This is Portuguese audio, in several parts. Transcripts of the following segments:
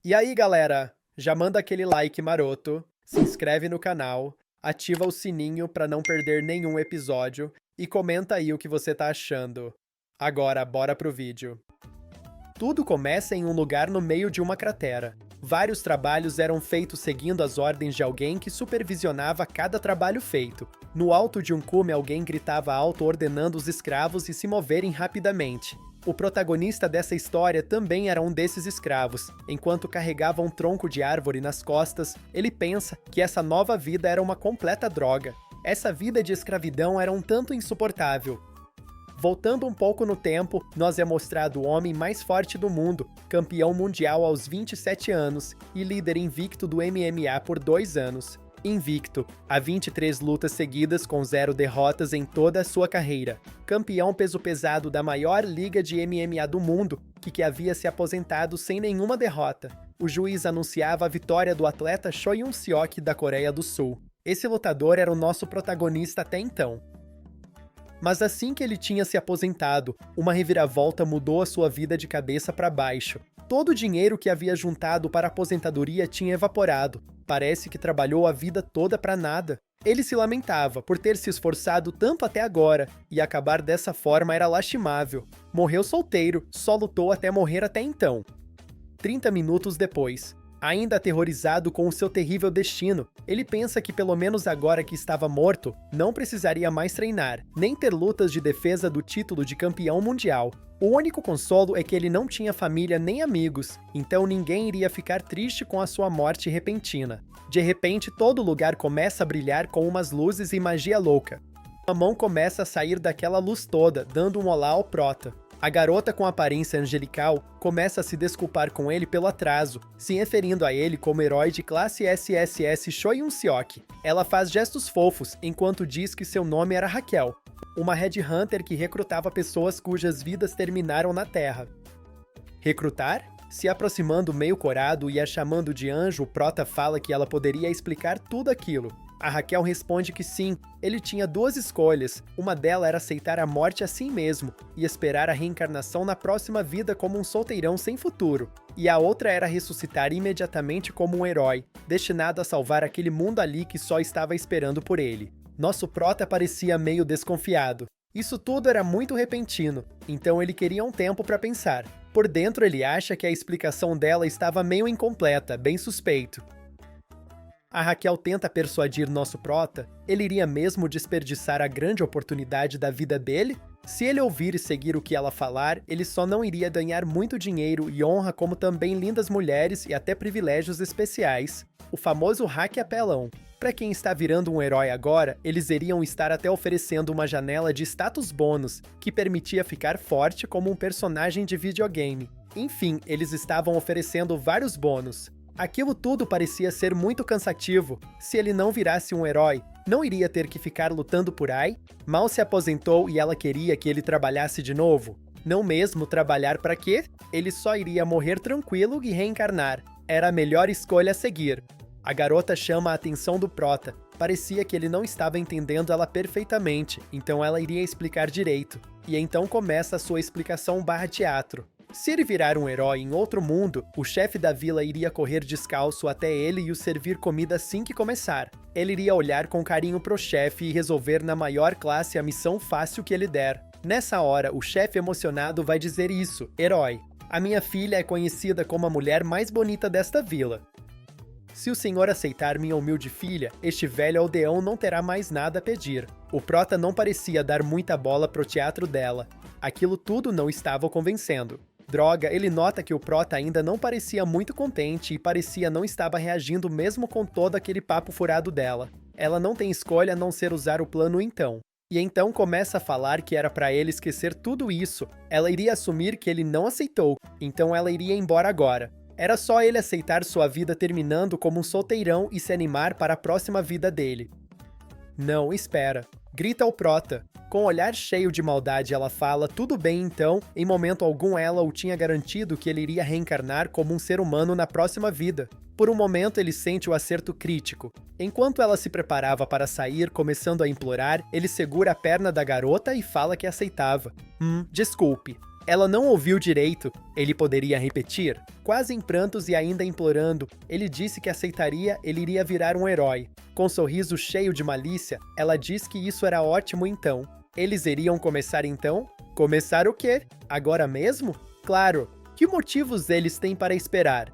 E aí, galera? Já manda aquele like maroto, se inscreve no canal, ativa o sininho para não perder nenhum episódio e comenta aí o que você tá achando. Agora, bora pro vídeo. Tudo começa em um lugar no meio de uma cratera. Vários trabalhos eram feitos seguindo as ordens de alguém que supervisionava cada trabalho feito. No alto de um cume, alguém gritava alto ordenando os escravos a se moverem rapidamente. O protagonista dessa história também era um desses escravos. Enquanto carregava um tronco de árvore nas costas, ele pensa que essa nova vida era uma completa droga. Essa vida de escravidão era um tanto insuportável. Voltando um pouco no tempo, nós é mostrado o homem mais forte do mundo, campeão mundial aos 27 anos e líder invicto do MMA por 2 anos. Invicto, há 23 lutas seguidas com 0 derrotas em toda a sua carreira. Campeão peso pesado da maior liga de MMA do mundo, que havia se aposentado sem nenhuma derrota. O juiz anunciava a vitória do atleta Choi Yun-seok da Coreia do Sul. Esse lutador era o nosso protagonista até então. Mas assim que ele tinha se aposentado, uma reviravolta mudou a sua vida de cabeça para baixo. Todo o dinheiro que havia juntado para a aposentadoria tinha evaporado. Parece que trabalhou a vida toda para nada. Ele se lamentava por ter se esforçado tanto até agora, e acabar dessa forma era lastimável. Morreu solteiro, só lutou até morrer até então. 30 minutos depois. Ainda aterrorizado com o seu terrível destino, ele pensa que pelo menos agora que estava morto, não precisaria mais treinar, nem ter lutas de defesa do título de campeão mundial. O único consolo é que ele não tinha família nem amigos, então ninguém iria ficar triste com a sua morte repentina. De repente, todo lugar começa a brilhar com umas luzes e magia louca. Uma mão começa a sair daquela luz toda, dando um olá ao prota. A garota com aparência angelical começa a se desculpar com ele pelo atraso, se referindo a ele como herói de classe SSS Choi Yun-seok. Ela faz gestos fofos, enquanto diz que seu nome era Raquel, uma headhunter que recrutava pessoas cujas vidas terminaram na Terra. Recrutar? Se aproximando meio corado e a chamando de anjo, o prota fala que ela poderia explicar tudo aquilo. A Raquel responde que sim, ele tinha 2 escolhas, uma delas era aceitar a morte assim mesmo e esperar a reencarnação na próxima vida como um solteirão sem futuro, e a outra era ressuscitar imediatamente como um herói, destinado a salvar aquele mundo ali que só estava esperando por ele. Nosso prota parecia meio desconfiado. Isso tudo era muito repentino, então ele queria um tempo para pensar. Por dentro ele acha que a explicação dela estava meio incompleta, bem suspeito. A Raquel tenta persuadir nosso prota, ele iria mesmo desperdiçar a grande oportunidade da vida dele? Se ele ouvir e seguir o que ela falar, ele só não iria ganhar muito dinheiro e honra como também lindas mulheres e até privilégios especiais. O famoso hack apelão. Para quem está virando um herói agora, eles iriam estar até oferecendo uma janela de status bônus, que permitia ficar forte como um personagem de videogame. Enfim, eles estavam oferecendo vários bônus. Aquilo tudo parecia ser muito cansativo. Se ele não virasse um herói, não iria ter que ficar lutando por Ai? Mal se aposentou e ela queria que ele trabalhasse de novo. Não mesmo trabalhar para quê? Ele só iria morrer tranquilo e reencarnar. Era a melhor escolha a seguir. A garota chama a atenção do prota. Parecia que ele não estava entendendo ela perfeitamente, então ela iria explicar direito. E então começa a sua explicação /teatro. Se ele virar um herói em outro mundo, o chefe da vila iria correr descalço até ele e o servir comida assim que começar. Ele iria olhar com carinho pro chefe e resolver na maior classe a missão fácil que ele der. Nessa hora, o chefe emocionado vai dizer isso, herói. A minha filha é conhecida como a mulher mais bonita desta vila. Se o senhor aceitar minha humilde filha, este velho aldeão não terá mais nada a pedir. O prota não parecia dar muita bola pro teatro dela. Aquilo tudo não estava o convencendo. Droga, ele nota que o prota ainda não parecia muito contente e parecia não estava reagindo mesmo com todo aquele papo furado dela. Ela não tem escolha a não ser usar o plano então. E então começa a falar que era para ele esquecer tudo isso. Ela iria assumir que ele não aceitou, então ela iria embora agora. Era só ele aceitar sua vida terminando como um solteirão e se animar para a próxima vida dele. Não, espera. Grita o prota. Com um olhar cheio de maldade ela fala, tudo bem então, em momento algum ela o tinha garantido que ele iria reencarnar como um ser humano na próxima vida. Por um momento ele sente o acerto crítico. Enquanto ela se preparava para sair, começando a implorar, ele segura a perna da garota e fala que aceitava. Desculpe. Ela não ouviu direito. Ele poderia repetir? Quase em prantos e ainda implorando, ele disse que aceitaria, ele iria virar um herói. Com um sorriso cheio de malícia, ela disse que isso era ótimo então. Eles iriam começar então? Começar o quê? Agora mesmo? Claro! Que motivos eles têm para esperar?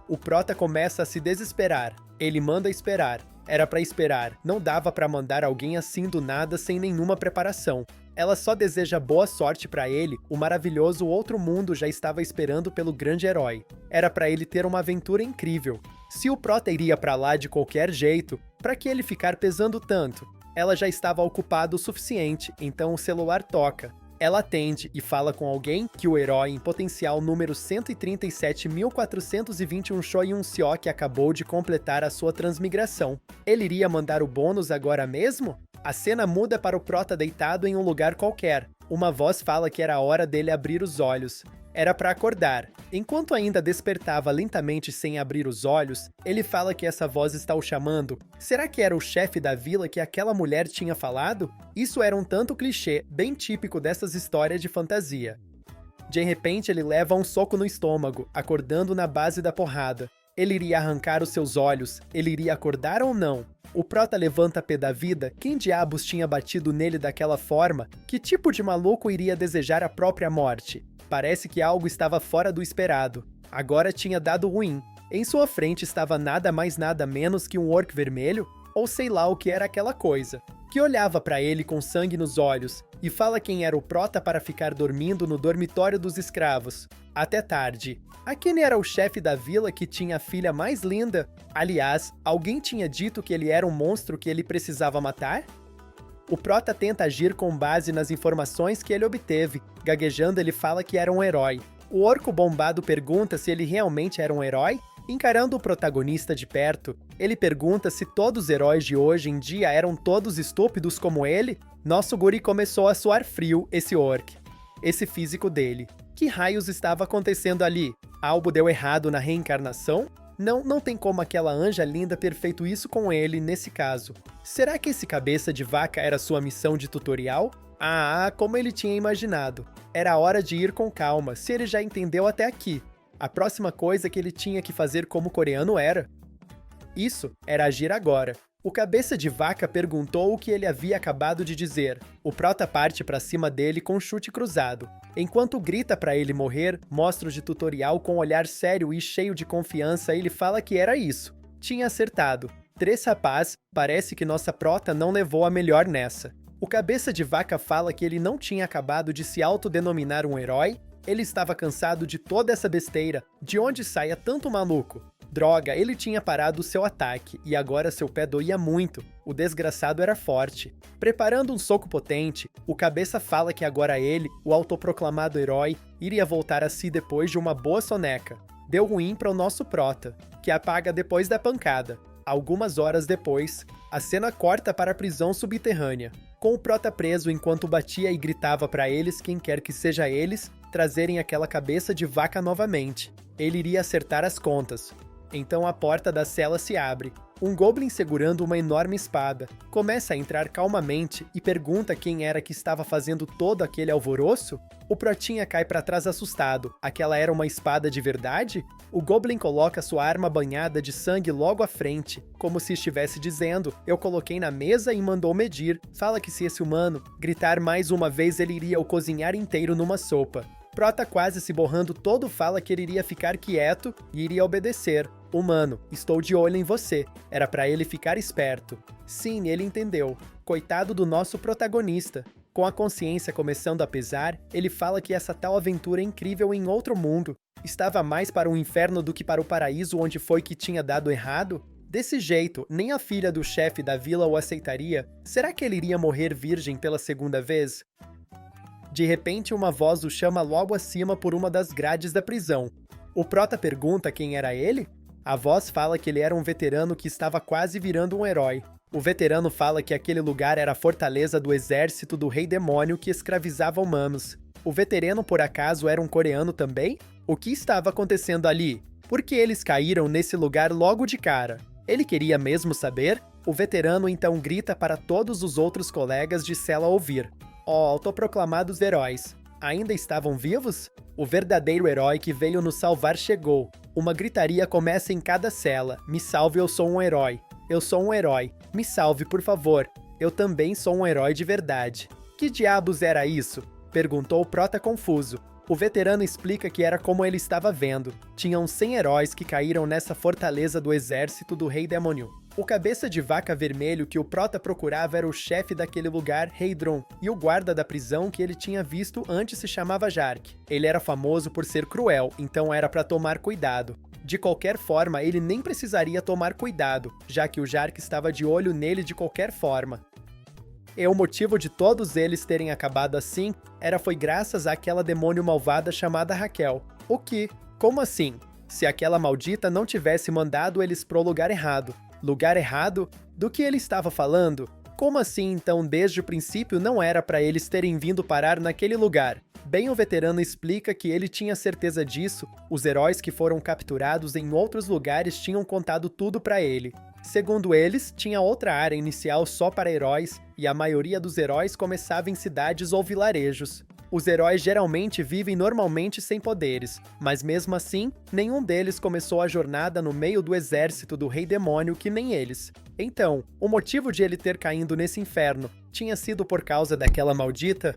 O prota começa a se desesperar. Ele manda esperar. Era pra esperar. Não dava pra mandar alguém assim do nada sem nenhuma preparação. Ela só deseja boa sorte pra ele, o maravilhoso outro mundo já estava esperando pelo grande herói. Era pra ele ter uma aventura incrível. Se o prota iria pra lá de qualquer jeito, pra que ele ficar pesando tanto? Ela já estava ocupada o suficiente, então o celular toca. Ela atende e fala com alguém que o herói em potencial número 137.421 Choi Yun-seok acabou de completar a sua transmigração. Ele iria mandar o bônus agora mesmo? A cena muda para o prota deitado em um lugar qualquer. Uma voz fala que era a hora dele abrir os olhos. Era para acordar. Enquanto ainda despertava lentamente sem abrir os olhos, ele fala que essa voz está o chamando. Será que era o chefe da vila que aquela mulher tinha falado? Isso era um tanto clichê, bem típico dessas histórias de fantasia. De repente ele leva um soco no estômago, acordando na base da porrada. Ele iria arrancar os seus olhos? Ele iria acordar ou não? O prota levanta pé da vida. Quem diabos tinha batido nele daquela forma? Que tipo de maluco iria desejar a própria morte? Parece que algo estava fora do esperado. Agora tinha dado ruim. Em sua frente estava nada mais nada menos que um orc vermelho, ou sei lá o que era aquela coisa, que olhava para ele com sangue nos olhos, e fala quem era o prota para ficar dormindo no dormitório dos escravos. Até tarde. Aquele era o chefe da vila que tinha a filha mais linda. Aliás, alguém tinha dito que ele era um monstro que ele precisava matar? O prota tenta agir com base nas informações que ele obteve. Gaguejando, ele fala que era um herói. O orco bombado pergunta se ele realmente era um herói. Encarando o protagonista de perto, ele pergunta se todos os heróis de hoje em dia eram todos estúpidos como ele. Nosso guri começou a suar frio, esse orc. Esse físico dele. Que raios estava acontecendo ali? Algo deu errado na reencarnação? Não tem como aquela anja linda ter feito isso com ele nesse caso. Será que esse cabeça de vaca era sua missão de tutorial? Ah, como ele tinha imaginado. Era hora de ir com calma, se ele já entendeu até aqui. A próxima coisa que ele tinha que fazer como coreano era... Isso era agir agora. O cabeça de vaca perguntou o que ele havia acabado de dizer. O prota parte para cima dele com um chute cruzado. Enquanto grita para ele morrer, mostra o de tutorial com um olhar sério e cheio de confiança, ele fala que era isso. Tinha acertado. 3 rapaz, parece que nossa prota não levou a melhor nessa. O cabeça de vaca fala que ele não tinha acabado de se autodenominar um herói. Ele estava cansado de toda essa besteira. De onde saia tanto maluco? Droga, ele tinha parado seu ataque, e agora seu pé doía muito. O desgraçado era forte. Preparando um soco potente, o cabeça fala que agora ele, o autoproclamado herói, iria voltar a si depois de uma boa soneca. Deu ruim para o nosso prota, que apaga depois da pancada. Algumas horas depois, a cena corta para a prisão subterrânea, com o prota preso enquanto batia e gritava para eles, quem quer que seja eles, trazerem aquela cabeça de vaca novamente. Ele iria acertar as contas. Então a porta da cela se abre. Um goblin segurando uma enorme espada começa a entrar calmamente e pergunta quem era que estava fazendo todo aquele alvoroço. O protinha cai para trás assustado. Aquela era uma espada de verdade? O goblin coloca sua arma banhada de sangue logo à frente, como se estivesse dizendo, eu coloquei na mesa e mandou medir. Fala que se esse humano gritar mais uma vez ele iria o cozinhar inteiro numa sopa. Prota quase se borrando todo fala que ele iria ficar quieto e iria obedecer. Humano, estou de olho em você. Era pra ele ficar esperto. Sim, ele entendeu. Coitado do nosso protagonista. Com a consciência começando a pesar, ele fala que essa tal aventura incrível em outro mundo estava mais para o inferno do que para o paraíso onde foi que tinha dado errado. Desse jeito, nem a filha do chefe da vila o aceitaria. Será que ele iria morrer virgem pela segunda vez? De repente, uma voz o chama logo acima por uma das grades da prisão. O prota pergunta quem era ele? A voz fala que ele era um veterano que estava quase virando um herói. O veterano fala que aquele lugar era a fortaleza do exército do rei demônio que escravizava humanos. O veterano, por acaso, era um coreano também? O que estava acontecendo ali? Por que eles caíram nesse lugar logo de cara? Ele queria mesmo saber? O veterano então grita para todos os outros colegas de cela ouvir. Ó, autoproclamados heróis. Ainda estavam vivos? O verdadeiro herói que veio nos salvar chegou. Uma gritaria começa em cada cela. Me salve, eu sou um herói. Eu sou um herói. Me salve, por favor. Eu também sou um herói de verdade. Que diabos era isso? Perguntou o Prota confuso. O veterano explica que era como ele estava vendo. Tinham 100 heróis que caíram nessa fortaleza do exército do Rei Demônio. O cabeça de vaca vermelho que o Prota procurava era o chefe daquele lugar, Rei Dron, e o guarda da prisão que ele tinha visto antes se chamava Jark. Ele era famoso por ser cruel, então era para tomar cuidado. De qualquer forma, ele nem precisaria tomar cuidado, já que o Jark estava de olho nele de qualquer forma. E o motivo de todos eles terem acabado assim foi graças àquela demônio malvada chamada Raquel. O que? Como assim? Se aquela maldita não tivesse mandado eles pro lugar errado. Lugar errado? Do que ele estava falando? Como assim então desde o princípio não era para eles terem vindo parar naquele lugar? Bem, o veterano explica que ele tinha certeza disso, os heróis que foram capturados em outros lugares tinham contado tudo para ele. Segundo eles, tinha outra área inicial só para heróis, e a maioria dos heróis começava em cidades ou vilarejos. Os heróis geralmente vivem normalmente sem poderes, mas mesmo assim, nenhum deles começou a jornada no meio do exército do Rei Demônio que nem eles. Então, o motivo de ele ter caído nesse inferno tinha sido por causa daquela maldita?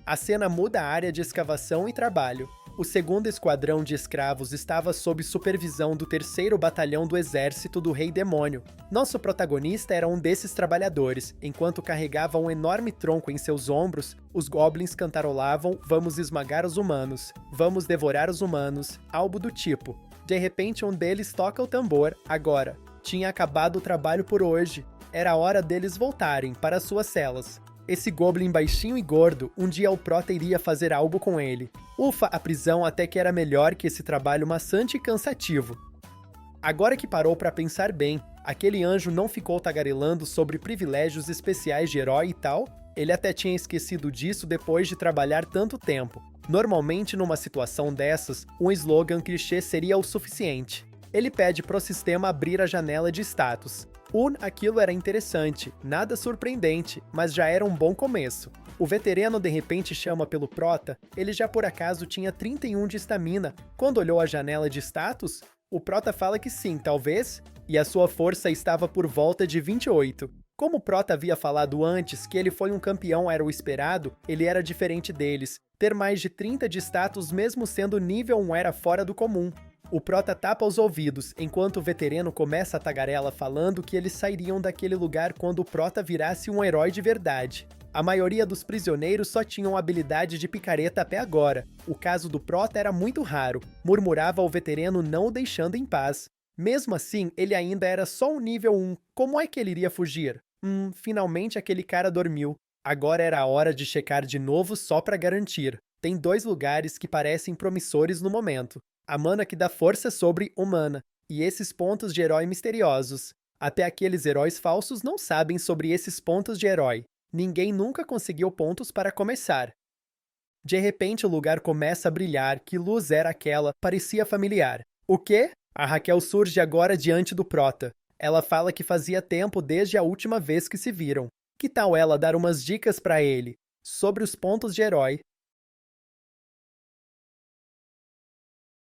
A cena muda a área de escavação e trabalho. O 2º Esquadrão de Escravos estava sob supervisão do 3º Batalhão do Exército do Rei Demônio. Nosso protagonista era um desses trabalhadores. Enquanto carregava um enorme tronco em seus ombros, os goblins cantarolavam: "Vamos esmagar os humanos, vamos devorar os humanos", algo do tipo. De repente, um deles toca o tambor. Agora, tinha acabado o trabalho por hoje. Era hora deles voltarem para suas celas. Esse goblin baixinho e gordo, um dia o Prota iria fazer algo com ele. Ufa, a prisão até que era melhor que esse trabalho maçante e cansativo. Agora que parou para pensar bem, aquele anjo não ficou tagarelando sobre privilégios especiais de herói e tal? Ele até tinha esquecido disso depois de trabalhar tanto tempo. Normalmente, numa situação dessas, um slogan clichê seria o suficiente. Ele pede pro sistema abrir a janela de status. Aquilo era interessante, nada surpreendente, mas já era um bom começo. O veterano de repente chama pelo Prota, ele já por acaso tinha 31 de estamina. Quando olhou a janela de status, o Prota fala que sim, talvez, e a sua força estava por volta de 28. Como o Prota havia falado antes que ele foi um campeão era o esperado, ele era diferente deles. Ter mais de 30 de status mesmo sendo nível 1 era fora do comum. O Prota tapa os ouvidos, enquanto o veterano começa a tagarela falando que eles sairiam daquele lugar quando o Prota virasse um herói de verdade. A maioria dos prisioneiros só tinham habilidade de picareta até agora. O caso do Prota era muito raro, murmurava o veterano não o deixando em paz. Mesmo assim, ele ainda era só um nível 1, como é que ele iria fugir? Finalmente aquele cara dormiu. Agora era a hora de checar de novo só pra garantir. Tem 2 lugares que parecem promissores no momento. A mana que dá força sobre-humana, e esses pontos de herói misteriosos. Até aqueles heróis falsos não sabem sobre esses pontos de herói. Ninguém nunca conseguiu pontos para começar. De repente o lugar começa a brilhar, que luz era aquela? Parecia familiar. O quê? A Raquel surge agora diante do Prota. Ela fala que fazia tempo desde a última vez que se viram. Que tal ela dar umas dicas para ele? Sobre os pontos de herói.